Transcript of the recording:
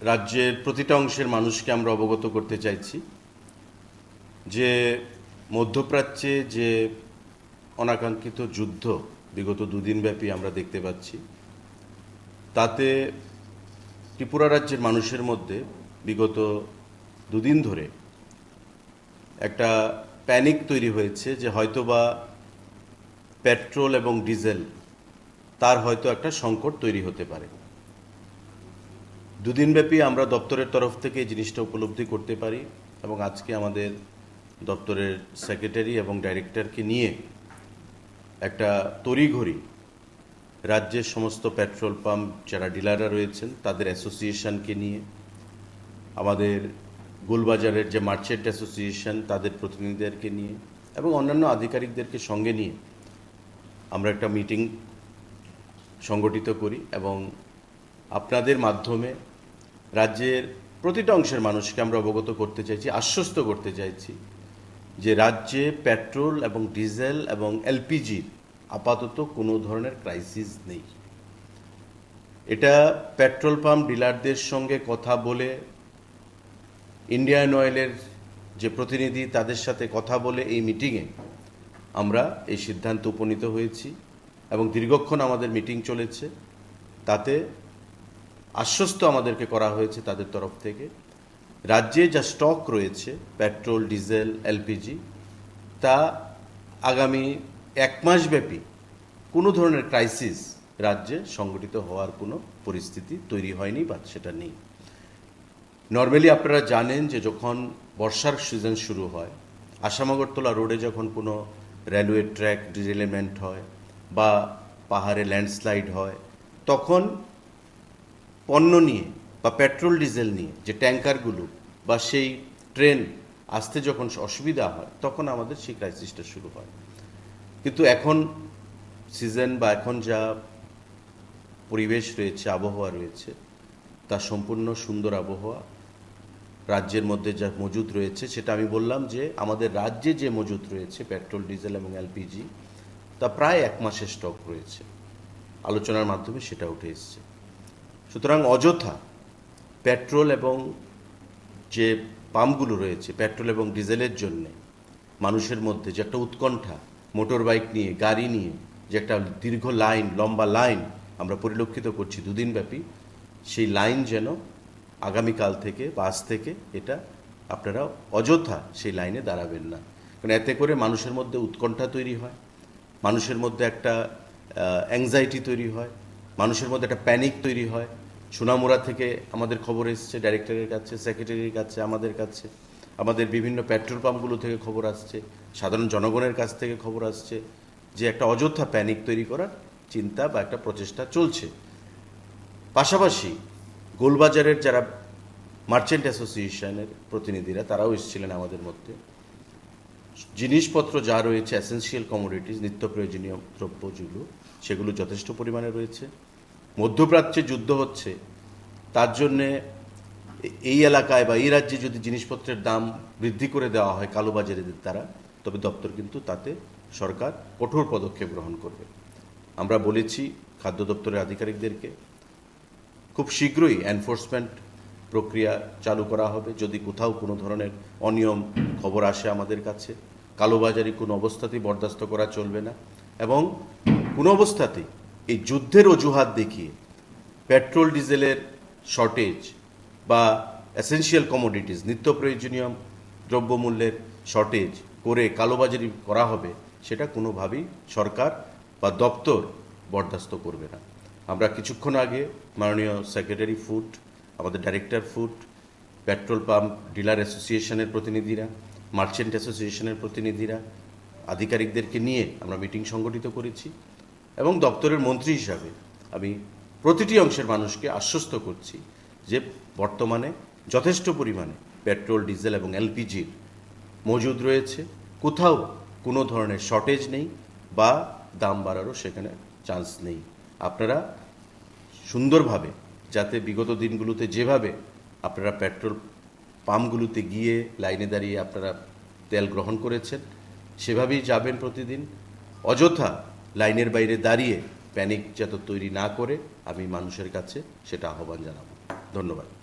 রাজ্যের প্রতিটা অংশের মানুষকে আমরা অবগত করতে চাইছি যে মধ্যপ্রাচ্যে যে অনাকাঙ্ক্ষিত যুদ্ধ বিগত দুদিনব্যাপী আমরা দেখতে পাচ্ছি, তাতে ত্রিপুরা রাজ্যের মানুষের মধ্যে বিগত দুদিন ধরে একটা প্যানিক তৈরি হয়েছে যে হয়তোবা পেট্রোল এবং ডিজেল তার হয়তো একটা সংকট তৈরি হতে পারে। দুদিনব্যাপী আমরা দপ্তরের তরফ থেকে এই জিনিসটা উপলব্ধি করতে পারি এবং আজকে আমাদের দপ্তরের সেক্রেটারি এবং ডাইরেক্টরকে নিয়ে একটা তড়িঘড়ি রাজ্যের সমস্ত পেট্রোল পাম্প যারা ডিলাররা রয়েছেন তাদের অ্যাসোসিয়েশনকে নিয়ে, আমাদের গোলবাজারের যে মার্চেন্ট অ্যাসোসিয়েশন তাদের প্রতিনিধিদেরকে নিয়ে এবং অন্যান্য আধিকারিকদেরকে সঙ্গে নিয়ে আমরা একটা মিটিং সংগঠিত করি এবং আপনাদের মাধ্যমে রাজ্যের প্রতিটা অংশের মানুষকে আমরা অবগত করতে চাইছি, আশ্বস্ত করতে চাইছি যে রাজ্যে পেট্রোল এবং ডিজেল এবং এলপিজির আপাতত কোনো ধরনের ক্রাইসিস নেই। এটা পেট্রোল পাম্প ডিলারদের সঙ্গে কথা বলে, ইন্ডিয়ান অয়েলের যে প্রতিনিধি তাদের সাথে কথা বলে এই মিটিংয়ে আমরা এই সিদ্ধান্তে উপনীত হয়েছি এবং দীর্ঘক্ষণ আমাদের মিটিং চলেছে। তাতে আশ্বস্ত আমাদেরকে করা হয়েছে তাদের তরফ থেকে রাজ্যে যা স্টক রয়েছে পেট্রোল, ডিজেল, এলপিজি, তা আগামী এক মাসব্যাপী কোনো ধরনের ক্রাইসিস রাজ্যে সংগঠিত হওয়ার কোনো পরিস্থিতি তৈরি হয়নি বা সেটা নেই। নর্মালি আপনারা জানেন যে যখন বর্ষার সিজন শুরু হয়, আসাম-আগরতলা রোডে যখন কোনো রেলওয়ে ট্র্যাক ডিরেলমেন্ট হয় বা পাহাড়ে ল্যান্ডস্লাইড হয়, তখন পণ্য নিয়ে বা পেট্রোল ডিজেল নিয়ে যে ট্যাঙ্কারগুলো বা সেই ট্রেন আসতে যখন অসুবিধা হয়, তখন আমাদের সেই ক্রাইসিসটা শুরু হয়। কিন্তু এখন সিজন বা এখন যা পরিবেশ রয়েছে, আবহাওয়া রয়েছে, তা সম্পূর্ণ সুন্দর আবহাওয়া। রাজ্যের মধ্যে যা মজুদ রয়েছে সেটা আমি বললাম যে আমাদের রাজ্যে যে মজুদ রয়েছে পেট্রোল, ডিজেল এবং এলপিজি, তা প্রায় এক মাসের স্টক রয়েছে। আলোচনার মাধ্যমে সেটা উঠে এসছে। সুতরাং অযথা পেট্রোল এবং যে পাম্পগুলো রয়েছে পেট্রোল এবং ডিজেলের জন্যে মানুষের মধ্যে যে একটা উৎকণ্ঠা, মোটর বাইক নিয়ে, গাড়ি নিয়ে যে একটা দীর্ঘ লাইন, লম্বা লাইন আমরা পরিলক্ষিত করছি দুদিনব্যাপী, সেই লাইন যেন আগামীকাল থেকে বা আজ থেকে এটা আপনারা অযথা সেই লাইনে দাঁড়াবেন না। কারণ এতে করে মানুষের মধ্যে উৎকণ্ঠা তৈরি হয়, মানুষের মধ্যে একটা অ্যাংজাইটি তৈরি হয়, মানুষের মধ্যে একটা প্যানিক তৈরি হয়। সোনামুড়া থেকে আমাদের খবর এসছে ডাইরেক্টরের কাছে, সেক্রেটারির কাছে, আমাদের কাছে, আমাদের বিভিন্ন পেট্রোল পাম্পগুলো থেকে খবর আসছে, সাধারণ জনগণের কাছ থেকে খবর আসছে যে একটা অযথা প্যানিক তৈরি করার চিন্তা বা একটা প্রচেষ্টা চলছে। পাশাপাশি গোলবাজারের যারা মার্চেন্ট অ্যাসোসিয়েশনের প্রতিনিধিরা তারাও এসেছিলেন আমাদের মধ্যে। জিনিসপত্র যা রয়েছে এসেন্সিয়াল কমোডিটিস, নিত্য প্রয়োজনীয় দ্রব্য যেগুলো, সেগুলো যথেষ্ট পরিমাণে রয়েছে। মধ্যপ্রাচ্যে যুদ্ধ হচ্ছে, তার জন্যে এই এলাকায় বা এই রাজ্যে যদি জিনিসপত্রের দাম বৃদ্ধি করে দেওয়া হয় কালোবাজারিদের দ্বারা, তবে দপ্তর কিন্তু তাতে সরকার কঠোর পদক্ষেপ গ্রহণ করবে। আমরা বলেছি খাদ্য দপ্তরের আধিকারিকদেরকে খুব শীঘ্রই এনফোর্সমেন্ট প্রক্রিয়া চালু করা হবে। যদি কোথাও কোনো ধরনের অনিয়ম খবর আসে আমাদের কাছে, কালোবাজারি কোনো অবস্থাতেই বরদাস্ত করা চলবে না এবং কোনো অবস্থাতেই এই যুদ্ধের অজুহাত দেখিয়ে পেট্রোল ডিজেলের শর্টেজ বা এসেন্সিয়াল কমোডিটিস, নিত্য প্রয়োজনীয় দ্রব্যমূল্যের শর্টেজ করে কালোবাজারি করা হবে, সেটা কোনোভাবেই সরকার বা দপ্তর বরদাস্ত করবে না। আমরা কিছুক্ষণ আগে মাননীয় সেক্রেটারি ফুড, আমাদের director food, petrol pump dealer অ্যাসোসিয়েশনের প্রতিনিধিরা, মার্চেন্ট অ্যাসোসিয়েশনের প্রতিনিধিরা, আধিকারিকদেরকে নিয়ে আমরা মিটিং সংগঠিত করেছি এবং দপ্তরের মন্ত্রী হিসাবে আমি প্রতিটি অংশের মানুষকে আশ্বস্ত করছি যে বর্তমানে যথেষ্ট পরিমাণে পেট্রোল, ডিজেল এবং এলপিজির মজুদ রয়েছে, কোথাও কোনো ধরনের শর্টেজ নেই বা দাম বাড়ারও সেখানে চান্স নেই। আপনারা সুন্দরভাবে, যাতে বিগত দিনগুলোতে যেভাবে আপনারা পেট্রোল পাম্পগুলোতে গিয়ে লাইনে দাঁড়িয়ে আপনারা তেল গ্রহণ করেছেন, সেভাবেই যাবেন প্রতিদিন। অযথা লাইনের বাইরে দাঁড়িয়ে প্যানিক যাতে তৈরি না করে আমি মানুষের কাছে সেটা আহ্বান জানাবো। ধন্যবাদ।